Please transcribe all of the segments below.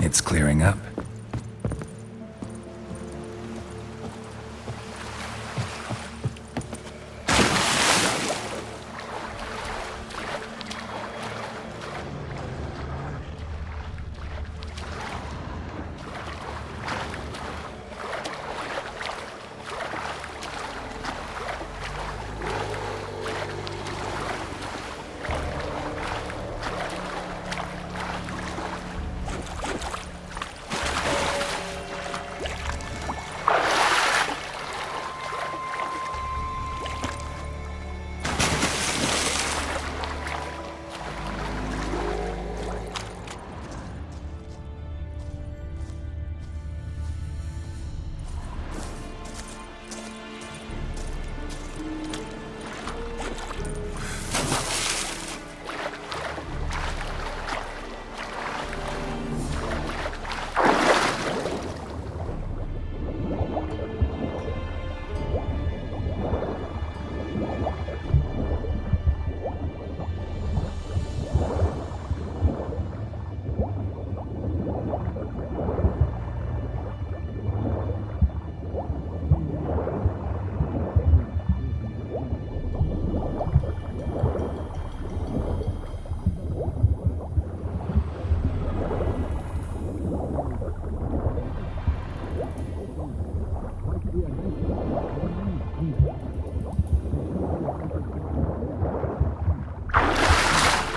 it's clearing up.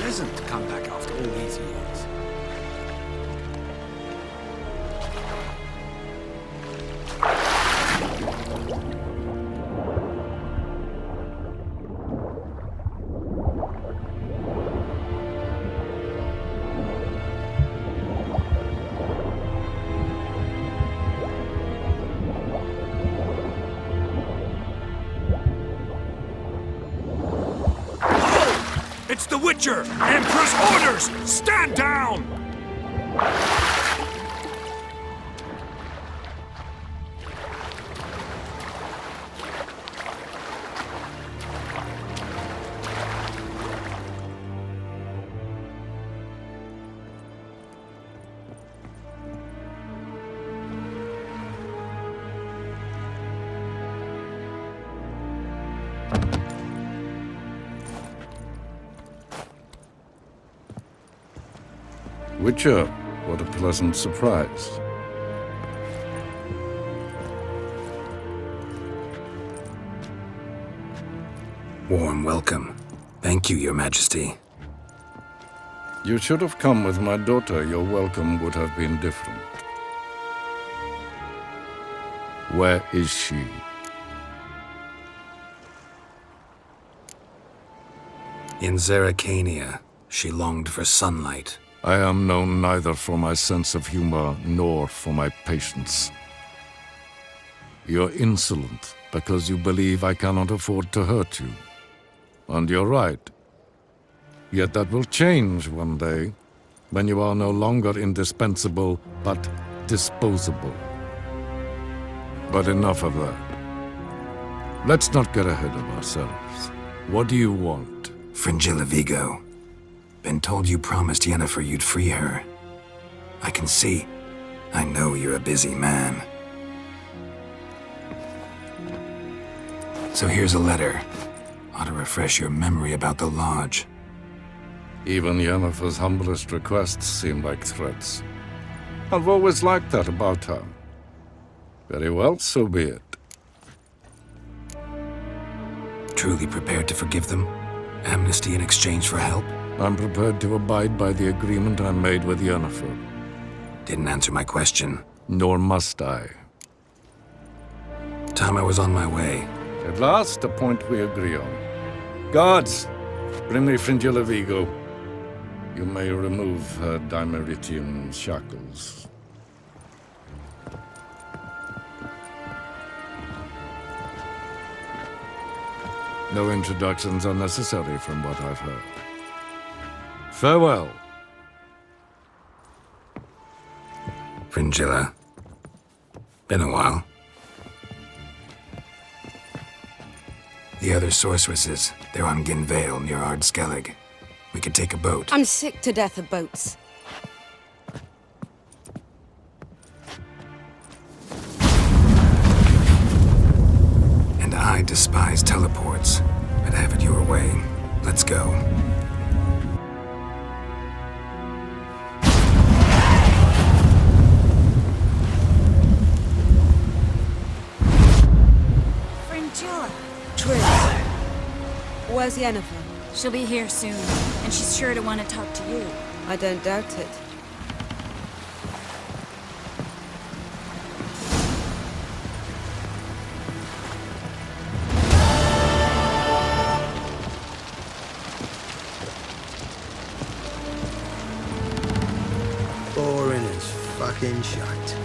Pleasant to come back after all these years. It's the Witcher! Emperor's orders! Stand down! Witcher, what a pleasant surprise. Warm welcome. Thank you, Your Majesty. You should have come with my daughter. Your welcome would have been different. Where is she? In Zerrikania, she longed for sunlight. I am known neither for my sense of humor nor for my patience. You're insolent because you believe I cannot afford to hurt you. And you're right. Yet that will change one day, when you are no longer indispensable, but disposable. But enough of that. Let's not get ahead of ourselves. What do you want? Fringilla Vigo. Been told you promised Yennefer you'd free her. I can see. I know you're a busy man. So here's a letter. Ought to refresh your memory about the Lodge. Even Yennefer's humblest requests seem like threats. I've always liked that about her. Very well, so be it. Truly prepared to forgive them? Amnesty in exchange for help? I'm prepared to abide by the agreement I made with Yennefer. Didn't answer my question. Nor must I. Time I was on my way. At last, a point we agree on. Guards, bring me Fringilla Vigo. You may remove her Dimeritian shackles. No introductions are necessary from what I've heard. Farewell. Fringilla. Been a while. The other sorceresses, they're on Ginvale near Ardskellig. We could take a boat. I'm sick to death of boats. I despise teleports, but have it your way. Let's go. Triss, where's Yennefer? She'll be here soon, and she's sure to want to talk to you. I don't doubt it. Boring as fucking shite.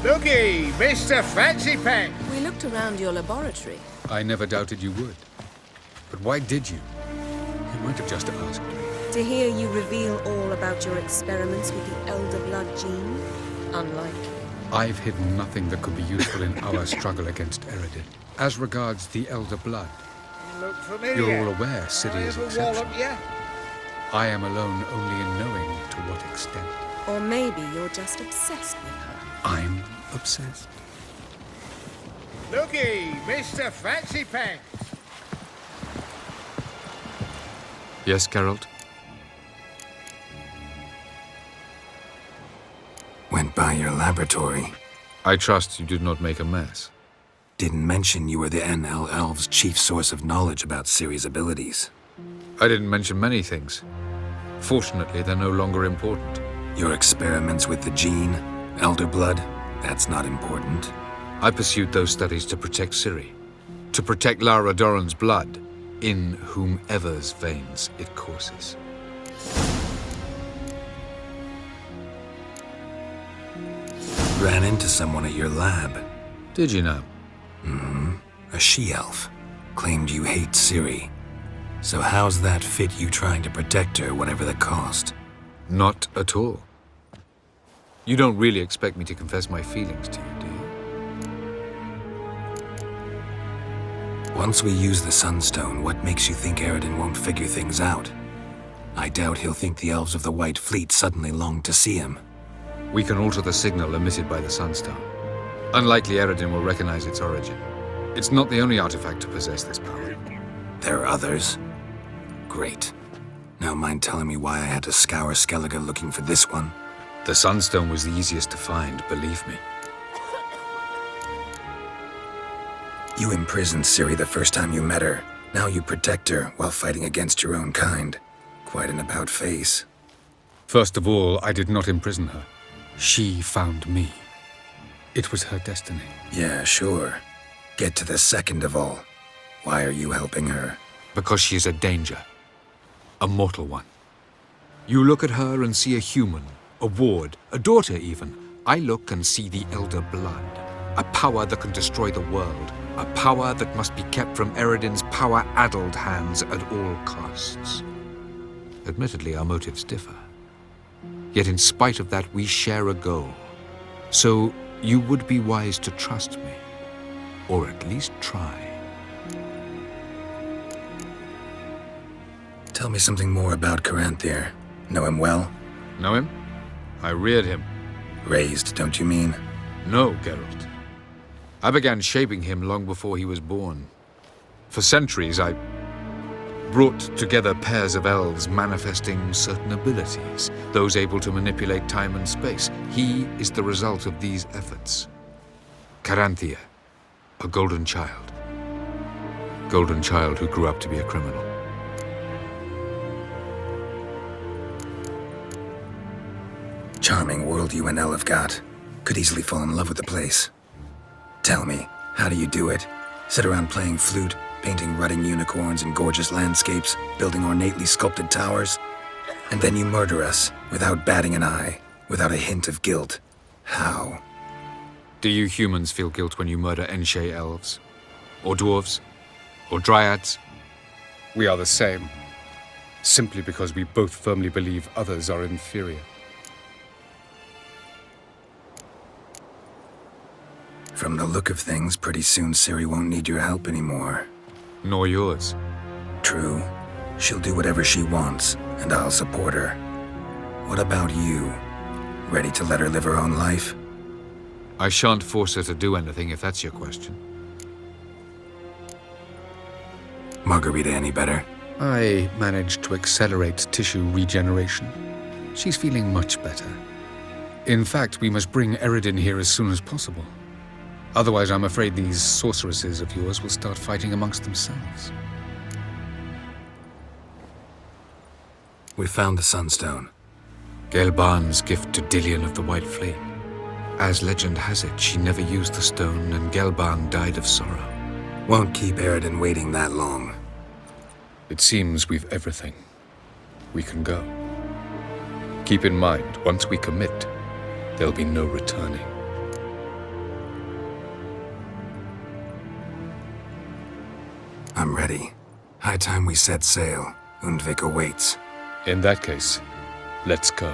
Looky, Mr. Fancy Pants! We looked around your laboratory. I never doubted you would. But why did you? You might have just asked me. To hear you reveal all about your experiments with the Elder Blood gene? Unlikely. I've hidden nothing that could be useful in our struggle against Eredin. As regards the Elder Blood, Look familiar. you're all aware Ciri is Ever exceptional. wallop ya? I am alone only in knowing to what extent. Or maybe you're just obsessed with her. I'm obsessed. Looky, Mr. Fancy Pants! Yes, Geralt? Went by your laboratory. I trust you did not make a mess. Didn't mention you were the NL Elves' chief source of knowledge about Ciri's abilities. I didn't mention many things. Fortunately, they're no longer important. Your experiments with the gene, Elder Blood, that's not important. I pursued those studies to protect Ciri. To protect Lara Doran's blood, in whomever's veins it courses. Ran into someone at your lab. Did you know? A she-elf. Claimed you hate Ciri. So how's that fit you trying to protect her, whatever the cost? Not at all. You don't really expect me to confess my feelings to you, do you? Once we use the Sunstone, what makes you think Eredin won't figure things out? I doubt he'll think the Elves of the White Fleet suddenly long to see him. We can alter the signal emitted by the Sunstone. Unlikely Eredin will recognize its origin. It's not the only artifact to possess this power. There are others? Great. Now mind telling me why I had to scour Skellige looking for this one? The Sunstone was the easiest to find, believe me. You imprisoned Ciri the first time you met her. Now you protect her while fighting against your own kind. Quite an about-face. First of all, I did not imprison her. She found me. It was her destiny. Yeah, sure. Get to the second of all. Why are you helping her? Because she is a danger. A mortal one. You look at her and see a human, a ward, a daughter even. I look and see the Elder Blood. A power that can destroy the world. A power that must be kept from Eredin's power-addled hands at all costs. Admittedly, our motives differ. Yet in spite of that, we share a goal. So you would be wise to trust me. Or at least try. Tell me something more about Caranthir. Know him well? Know him? I reared him. Raised, don't you mean? No, Geralt. I began shaping him long before he was born. For centuries, I brought together pairs of elves manifesting certain abilities, those able to manipulate time and space. He is the result of these efforts. Caranthir, a golden child. Golden child who grew up to be a criminal. Charming world you and El have got. Could easily fall in love with the place. Tell me, how do you do it? Sit around playing flute, painting rutting unicorns and gorgeous landscapes, building ornately sculpted towers? And then you murder us, without batting an eye, without a hint of guilt. How? Do you humans feel guilt when you murder Enshe elves? Or dwarves? Or dryads? We are the same. Simply because we both firmly believe others are inferior. From the look of things, pretty soon Ciri won't need your help anymore. Nor yours. True. She'll do whatever she wants, and I'll support her. What about you? Ready to let her live her own life? I shan't force her to do anything if that's your question. Margarita any better? I managed to accelerate tissue regeneration. She's feeling much better. In fact, we must bring Eredin here as soon as possible. Otherwise, I'm afraid these sorceresses of yours will start fighting amongst themselves. We found the Sunstone. Gelban's gift to Dillion of the White Flame. As legend has it, she never used the stone, and Gelban died of sorrow. Won't keep Eredin waiting that long. It seems we've everything. We can go. Keep in mind, once we commit, there'll be no returning. I'm ready. High time we set sail. Vigo waits. In that case, let's go.